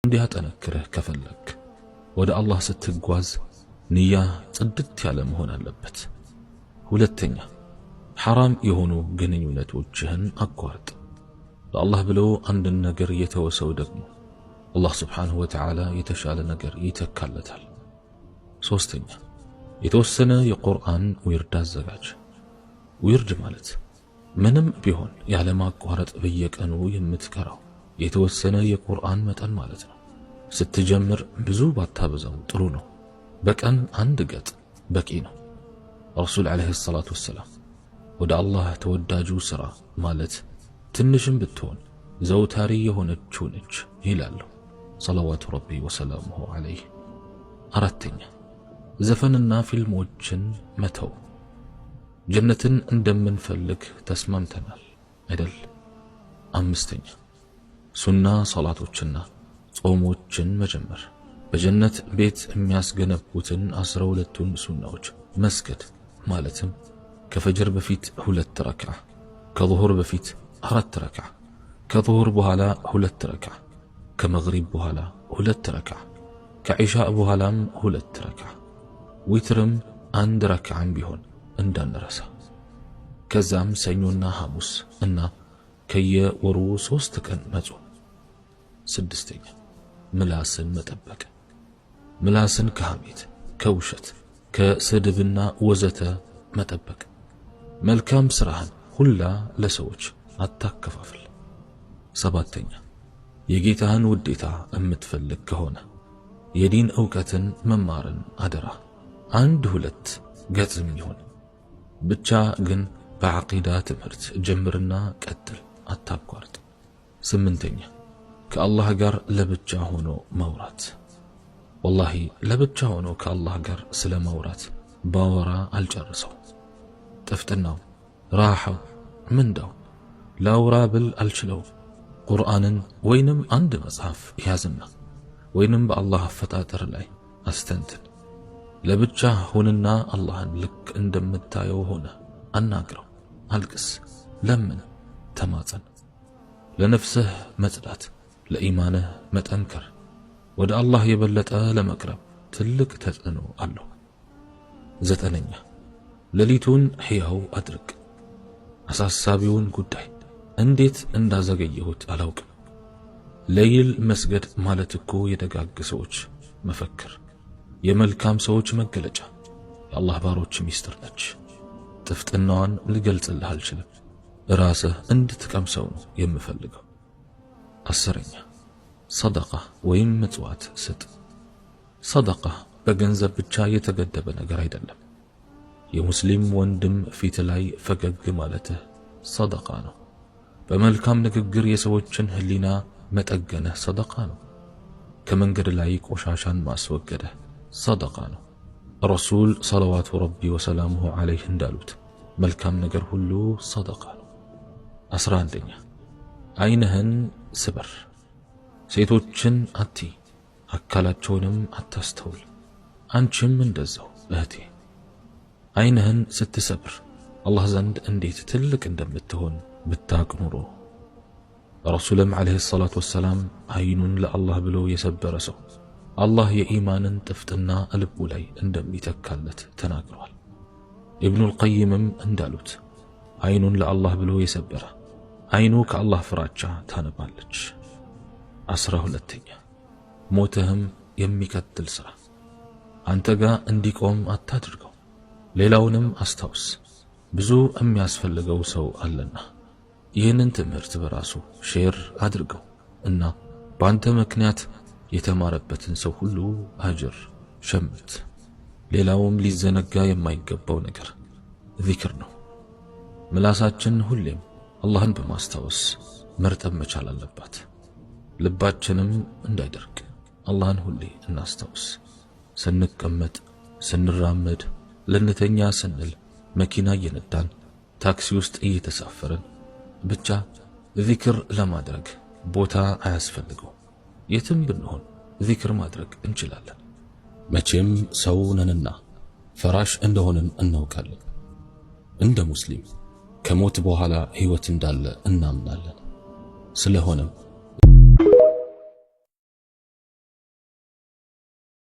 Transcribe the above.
እንዲያጠነክርህ ከፈለክ ወደ አላህ ስትጓዝ ንያ ጽድት ያለ መሆን አለበት። ሁለተኛ ሐራም የሆኑ ግንኙነቶችህን አቋርጥ። ለአላህ ብሎ አንድን ነገር የተወሰው ደግሞ አላህ ስብሓንሁ ወተዓላ የተሻለ ነገር ይተካለታል። ሶስተኛ የተወሰነ የቁርአን ዊርድ አዘጋጅ። ዊርድ ማለት ምንም ቢሆን ያለማቋረጥ በየቀኑ የምትቀራው የተወሰነ የቁርአን መጠን ማለት ነው። ስትጀምር ብዙ ባታበዛው ጥሩ ነው። በቀን አንድ ገጽ በቂ ነው። ረሱል ዓለይሂ ሰላቱ ወሰላም ወደ አላህ ተወዳጁ ሥራ ማለት ትንሽም ብትሆን ዘውታሪ የሆነችው ነች ይላሉ ሰለዋቱ ረቢ ወሰላሙሁ ዓለይህ። አራተኛ ዘፈንና ፊልሞችን መተው። ጀነትን እንደምንፈልግ ተስማምተናል አይደል? አምስተኛ ሱና ሶላቶችና ጾሞችን መጀመር። በጀነት ቤት የሚያስገነቡትን 12ቱን ሱናዎች መስገድ ማለትም ከፈጅር በፊት 2 ረክዓ፣ ከዙሁር በፊት 4 ረክዓ፣ ከዙሁር በኋላ 2 ረክዓ፣ ከመግሪብ በኋላ 2 ረክዓ፣ ከዒሻእ በኋላም 2 ረክዓ፣ ዊትርም 1 ረክዓም ቢሆን እንዳንረሳ። ከዛም ሰኞና ሐሙስ እና ከየወሩ 3 ቀን መጾም። ስድስተኛ ምላስን መጠበቅ። ምላስን ከሐሜት፣ ከውሸት፣ ከስድብና ወዘተ መጠበቅ። መልካም ሥራህን ሁላ ለሰዎች አታከፋፍል። ሰባተኛ የጌታህን ውዴታ እምትፈልግ ከሆነ የዲን ዕውቀትን መማርን አደራ። 1-2 ገጽም ይሁን ብቻ ግን በዐቂዳ ትምህርት ጀምርና ቀጥል፣ አታቋርጥ። 8ኛ ከአላህ ጋር ለብቻ ሆኖ ማውራት። ወላሂ ለብቻ ሆኖ ከአላህ ጋር ስለ ማውራት ባወራ አልጨርሰው። ጥፍጥናው፣ ራሓው፣ ምንዳው ላውራ ብል አልችለው። ቁርአንን ወይንም አንድ መጽሐፍ ያዝና ወይንም በአላህ አፈጣጠር ላይ አስተንትን። ለብቻ ሁንና አላህን ልክ እንደምታየው ሆነ አናግረው፣ አልቅስ፣ ለምን፣ ተማጸን። ለነፍስህ መጽዳት፣ ለኢማንህ መጠንከር ወደ አላህ የበለጠ ለመቅረብ ትልቅ ተጽዕኖ አለው። 9ኛ ሌሊቱን ሕያው አድርግ። አሳሳቢውን ጉዳይ እንዴት እንዳዘገየሁት አላውቅም። ለይል መስገድ ማለት እኮ የደጋግ ሰዎች መፈክር፣ የመልካም ሰዎች መገለጫ፣ የአላህ ባሮች ሚስጥር ነች። ጥፍጥናዋን ልገልጽልህ አልችልም። ራስህ እንድትቀምሰው ነው የምፈልገው። 10ኛ ሰደቃ ወይም ምጽዋት ስጥ። ሰደቃ በገንዘብ ብቻ የተገደበ ነገር አይደለም። የሙስሊም ወንድም ፊት ላይ ፈገግ ማለትህ ሰደቃ ነው። በመልካም ንግግር የሰዎችን ህሊና መጠገንህ ሰደቃ ነው። ከመንገድ ላይ ቆሻሻን ማስወገድህ ሰደቃ ነው። ረሱል ሰለዋቱ ረቢ ወሰላሙሁ ዓለይህ እንዳሉት መልካም ነገር ሁሉ ሰደቃ ነው። 11ኛ ዓይንህን ስበር። ሴቶችን አትይ፣ አካላቸውንም አታስተውል። አንቺም እንደዛው እህቴ። ዓይንህን ስትሰብር አላህ ዘንድ እንዴት ትልቅ እንደምትሆን ብታቅ ኑሮ። ረሱልም ዓለይሂ ሰላቱ ወሰላም ዓይኑን ለአላህ ብሎ የሰበረ ሰው አላህ የኢማንን ጥፍጥና ልቡ ላይ እንደሚተካለት ተናግሯል። ኢብኑል ቀይምም እንዳሉት ዓይኑን ለአላህ ብሎ የሰበረ ዓይኑ ከአላህ ፍራቻ ታነባለች። 12ኛ ሞትህም የሚቀጥል ሥራ። አንተ ጋር እንዲቆም አታድርገው፣ ሌላውንም አስታውስ። ብዙ የሚያስፈልገው ሰው አለና ይህንን ትምህርት በራሱ ሼር አድርገው እና በአንተ ምክንያት የተማረበትን ሰው ሁሉ አጅር ሸምት። ሌላውም ሊዘነጋ የማይገባው ነገር ዚክር ነው። ምላሳችን ሁሌም አላህን በማስታወስ መርጠብ መቻል አለባት። ልባችንም እንዳይደርቅ አላህን ሁሌ እናስታውስ። ስንቀመጥ፣ ስንራመድ፣ ልንተኛ ስንል፣ መኪና እየነዳን፣ ታክሲ ውስጥ እየተሳፈርን ብቻ ዚክር ለማድረግ ቦታ አያስፈልገው። የትም ብንሆን ዚክር ማድረግ እንችላለን። መቼም ሰው ነንና ፈራሽ እንደሆንን እናውቃለን። እንደ ሙስሊም ከሞት በኋላ ሕይወት እንዳለ እናምናለን። ስለሆነም